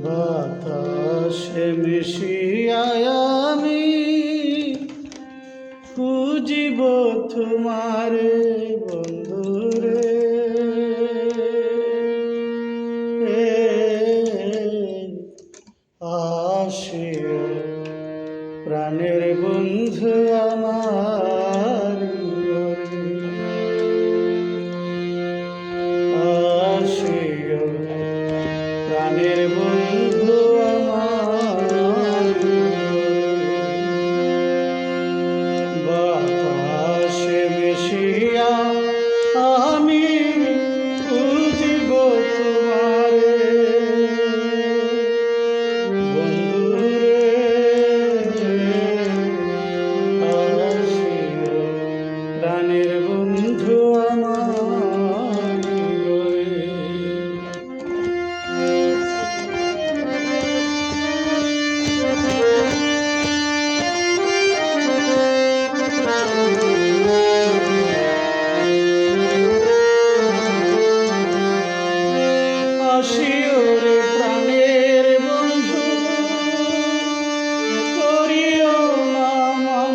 বাতাসে মিশিয়ায় আমি খুঁজিব তোমারে বন্ধুরে, আসিও প্রাণের বন্ধু আমার, আসিও প্রাণের বন্ধু আমার। বাতাসে মিশিয়া আমি খুঁজিব তোমারে বন্ধুরে, আসিও প্রাণের বন্ধু আমার। আসিও রে প্রাণের বন্ধু, করিও না মন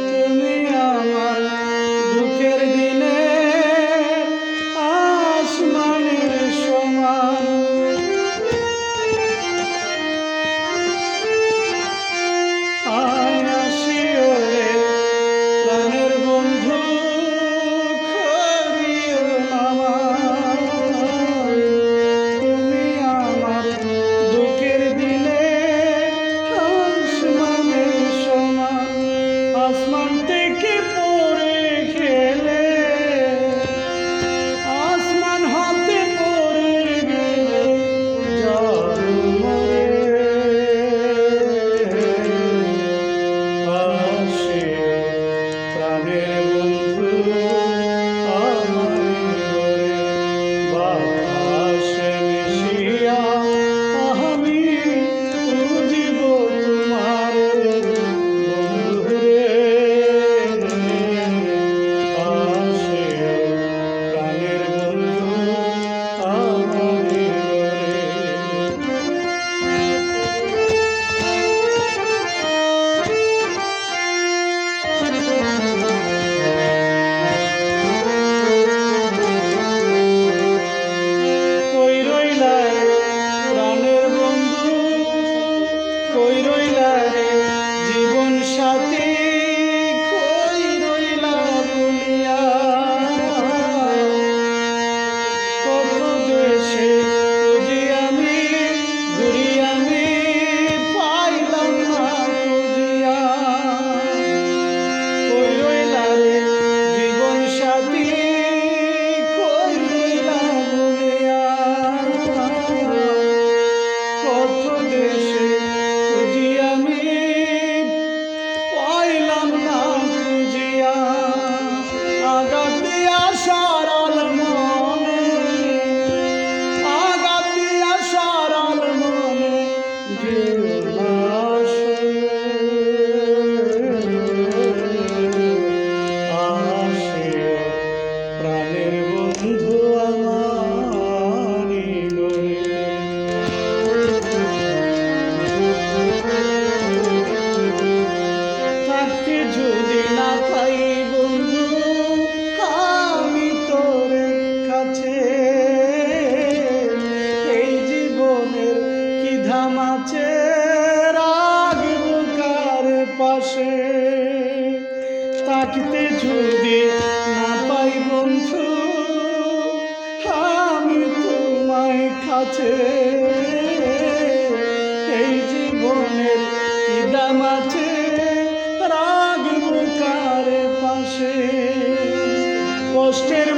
তুমি আমার দুঃখের দিনে আসমানের সমান। আসিও রে প্রাণের বন্ধু, করিও না তুমি আমার দুঃখের দিনে আসমানের সমান। আসমান থেকে পড়ে গেলে, আসমান হাতে পড়ে গেলে জল মরে, আসিও প্রাণের বন্ধু আমার ঘরে। বাতাসে মিশিয়া আমি খুঁজিব তোমারে বন্ধুরে, আসিও প্রাণের বন্ধু আমার ঘরে। কই রইলা রে প্রাণের বন্ধু, কই রইলা রে জীবন সাথী, কই রইলা বলিয়া। কত দেশে খুঁজি আমি, ঘুরি আমি, পাইলাম না খুঁজিয়া। কই রইলা রে জীবন সাথী, কই রইলা বলিয়া। কত দেশে খুঁজি আমি, পাইলাম না খুঁজিয়া। আঘাত দিয়া সারাল মনে, আঘাত দিয়া সারাল মনে, যেও না আসিও প্রাণের বন্ধু আমারি ঘরে। থাকতে যদি না পাই বন্ধু আমি তোর কাছে, এই জীবনের কি ধাম আছে রাখব কার পাশে। থাকতে যদি না পাই বন্ধু আমি তোমায় কাছে, এই জীবনের কি দাম আছে রাখব কার পাশে। কষ্টের